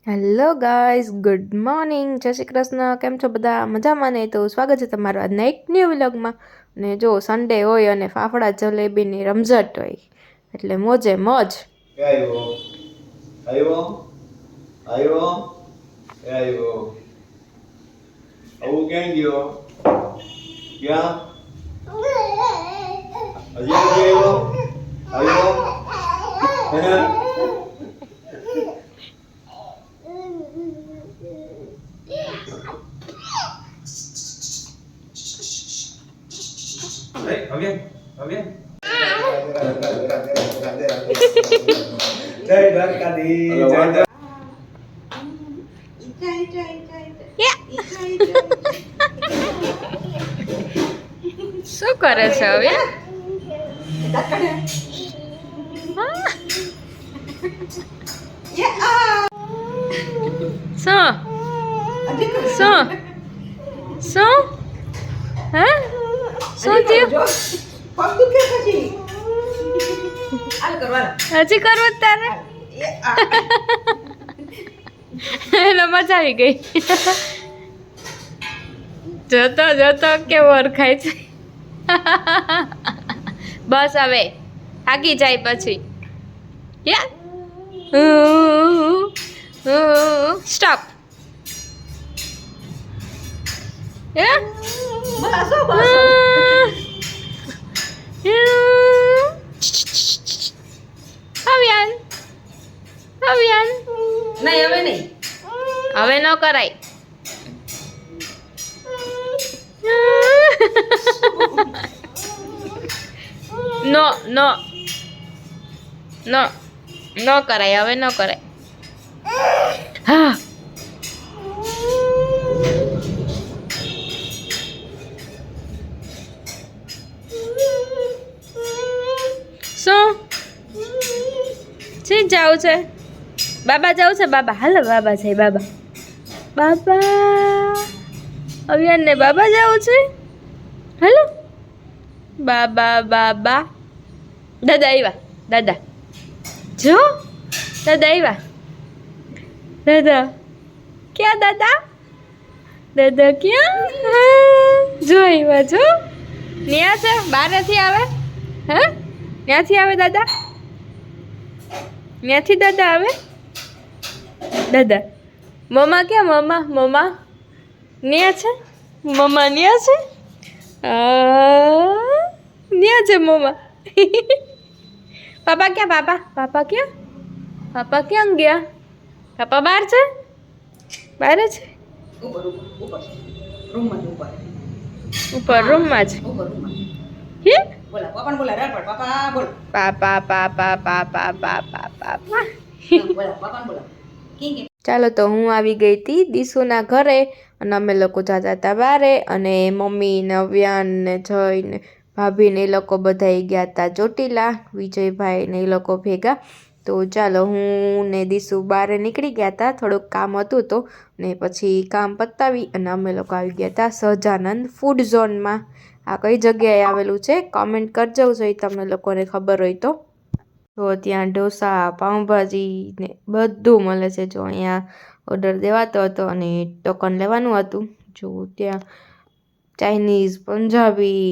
Hello guys, good morning, જય શ્રી કૃષ્ણ. કેમ છો બધા? મજામાં ને? તો સ્વાગત છે તમારું આજના એક ન્યૂ વ્લોગમાં. ને જો સન્ડે હોય અને ફાફડા જલેબીની રમઝટ હોય એટલે મોજે મોજ. આવ્યો આવ્યો આવ્યો આવ્યો આવું ક્યાં ગયો ક્યાં હજી આવ્યો આવ્યો હવે હવે જય દ્વારકાધીશ શું કરે છે હવે? શું હે શું થયું? હજી કરવું જ તારે? એને મજા આવી ગઈ. જોતો જોતો કેવો ઓળખાય છે. બસ હવે આગી જાય પછી સ્ટોપ. હવે ન કરાય. નો નો નો ન કરાય, હવે ન કરાય. હા શું છે? જાવું છે બાબા, જાવું છે બાબા. હાલો બાબા છે. બાબા બાબા અવિયાન ને બાબા જાવું છે. હાલો બાબા બાબા. દાદા આવ્યા. દાદા જો દાદા આવ્યા. દાદા ક્યાં? દાદા દાદા ક્યાં? જો આવ્યા. જો ન્યા છે, બારેથી આવે. હે ત્યાંથી આવે દાદા? ત્યાંથી દાદા આવે? દાદા મમ્મા ક્યાં? મમ્મા મમ્મા ન્યા છે. મમ્મા ન્યા છે. ન્યા છે મમ્મા. પાપા ક્યાં? પાપા પાપા ક્યાં? પાપા ક્યાં ગયા? પાપા બહાર છે. બહાર છે. ઉપર રૂમમાં છે. હે પાપા પાપા પાપા પાપા પાપા. ચાલો તો હું આવી ગઈ હતી દીશુના ઘરે અને અમે લોકો જતા હતા બારે અને મમ્મી ને અવ્યાન ને જય ને ભાભી ને એ લોકો બધા ગયા હતા ચોટીલા, વિજયભાઈ ને એ લોકો ભેગા. તો ચાલો હું ને દીશુ બારે નીકળી ગયા હતા, થોડુંક કામ હતું તો ને પછી કામ પતાવી અને અમે લોકો આવી ગયા હતા સહજાનંદ ફૂડ ઝોનમાં. આ કઈ જગ્યાએ આવેલું છે કમેન્ટ કરજો જો તમને લોકોને ખબર હોય તો. તો ત્યાં ઢોસા, પાઉંભાજી ને બધું મળે છે. જો અહીંયા ઓર્ડર દેવાતો હતો અને ટોકન લેવાનું હતું. જો ત્યાં ચાઇનીઝ, પંજાબી,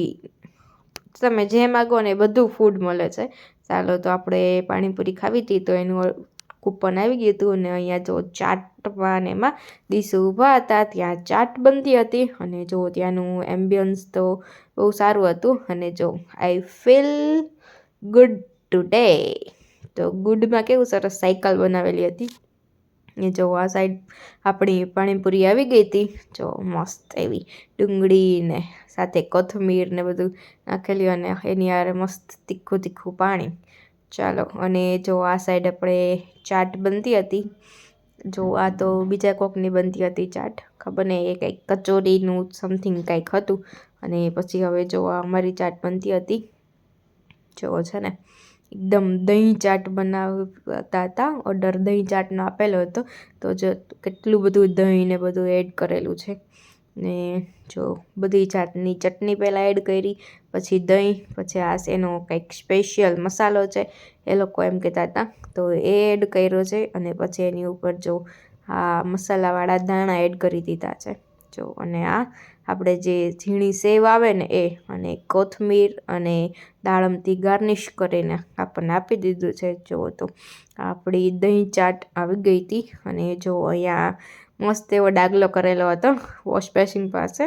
તમે જે માગો ને બધું ફૂડ મળે છે. ચાલો તો આપણે પાણીપુરી ખાવી હતી તો એનું કૂપન આવી ગયું હતું અને અહીંયા જો ચાટમાં ને એમાં દીશુ ઊભા હતા, ત્યાં ચાટ બનતી હતી અને જો ત્યાંનું એમ્બિયન્સ તો બહુ સારું હતું. અને જો આઈ ફીલ ગુડ ટુડે. તો ગુડમાં કેવું સરસ સાયકલ બનાવેલી હતી. એ જો આ સાઈડ આપણી પાણીપુરી આવી ગઈ હતી. જો મસ્ત એવી ડુંગળી ને સાથે કોથમીર ને બધું નાખેલી અને એની હારે મસ્ત તીખું તીખું પાણી. ચાલો અને જો આ સાઈડ આપણે ચાટ બનતી હતી. જો આ તો બીજા કોકની બનતી હતી ચાટ, ખબર નહીં એ કંઈક કચોરીનું સમથિંગ કંઈક હતું. અને પછી હવે જો આ અમારી ચાટ બનતી હતી. જો છે ને એકદમ દહીં ચાટ બનાવતા હતા. ઓર્ડર દહીં ચાટનો આપેલો હતો. તો જો કેટલું બધું દહીં ને બધું એડ કરેલું છે. ને જો બધી જાતની ચટણી પહેલાં એડ કરી, પછી દહીં, પછી આ એનો કંઈક સ્પેશિયલ મસાલો છે એ લોકો એમ કહેતા હતા તો એ એડ કર્યો છે. અને પછી એની ઉપર જો આ મસાલાવાળા દાણા એડ કરી દીધા છે જો. અને આ આપણે જે ઝીણી સેવ આવે ને એ, અને કોથમીર અને દાડમથી ગાર્નિશ કરીને આપણને આપી દીધું છે. જો તો આપણી દહીં ચાટ આવી ગઈ હતી. અને જો અહીંયા મસ્ત એવો ડાગલો કરેલો હતો વોશ બેસિન પાસે.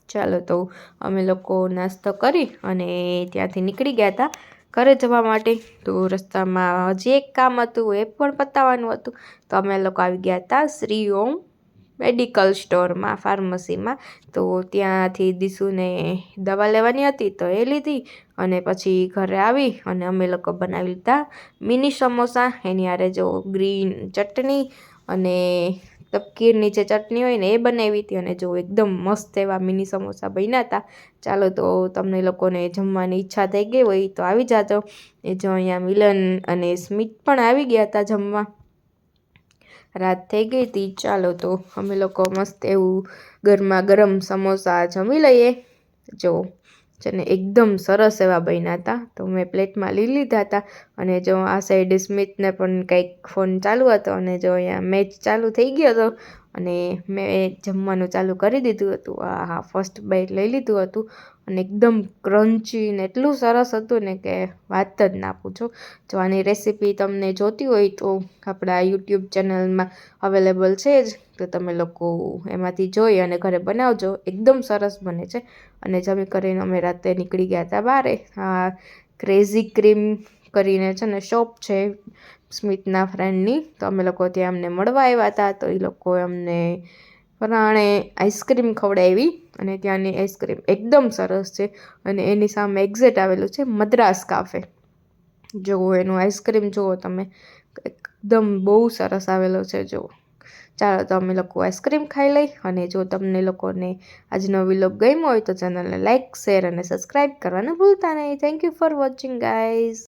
ચાલો તો અમે લોકો નાસ્તો કરી અને ત્યાંથી નીકળી ગયા હતા ઘરે જવા માટે. તો રસ્તામાં હજી એક કામ હતું, એ પણ પતાવવાનું હતું. તો અમે લોકો આવી ગયા હતા શ્રી ઓમ મેડિકલ સ્ટોરમાં, ફાર્મસીમાં. તો ત્યાંથી દીશુને દવા લેવાની હતી તો એ લીધી. અને પછી ઘરે આવી અને અમે લોકો બનાવી લીધા મિની સમોસા. એની હારે જો ગ્રીન ચટણી અને તપકીરની જે ચટણી હોય ને એ બનાવી હતી. અને જો એકદમ મસ્ત એવા મિની સમોસા બન્યા હતા. ચાલો તો તમને લોકોને જમવાની ઈચ્છા થઈ ગઈ હોય તો આવી જાજો. એ જો અહીંયા મિલન અને સ્મિત પણ આવી ગયા હતા જમવા. રાત થઈ ગઈ હતી. ચાલો તો અમે લોકો મસ્ત એવું ગરમા ગરમ સમોસા જમી લઈએ. જો જેને એકદમ સરસ એવા બન્યા હતા. તો મેં પ્લેટમાં લઈ લીધા હતા. અને જો આ સાઈડ સ્મિતને પણ કંઈક ફોન ચાલુ હતો. અને જો અહીંયા મેચ ચાલુ થઈ ગયો હતો અને મેં જમવાનું ચાલુ કરી દીધું હતું. હા, ફર્સ્ટ બાઈટ લઈ લીધું હતું. અને એકદમ ક્રન્ચી ને એટલું સરસ હતું ને કે વાત જ ના પૂછો. જો આની રેસીપી તમને જોતી હોય તો આપણા યુટ્યુબ ચેનલમાં અવેલેબલ છે જ. તો તમે લોકો એમાંથી જોઈ અને ઘરે બનાવજો, એકદમ સરસ બને છે. અને જમી કરીને અમે રાતે નીકળી ગયા હતા બહાર. આ ક્રેઝી ક્રીમ કરીને છે ને શોપ છે સ્મિતના ફ્રેન્ડની. તો અમે લોકો ત્યાં અમને મળવા આવ્યા હતા. તો એ લોકો અમને પરાણે આઈસ્ક્રીમ ખવડાવી. અને ત્યાંની આઈસ્ક્રીમ એકદમ સરસ છે. અને એની સામે એક્ઝેટ આવેલું છે મદ્રાસ કાફે. જુઓ એનું આઈસ્ક્રીમ જુઓ તમે, એકદમ બહુ સરસ આવેલો છે. જુઓ, ચાલો તો અમે લોકો આઈસ્ક્રીમ ખાઈ લઈ. અને જો તમને લોકોને આજનો વિલોગ ગમ્યો હોય તો ચેનલને લાઇક, શેર અને સબસ્ક્રાઈબ કરવાનું ભૂલતા નહીં. Thank you for watching guys.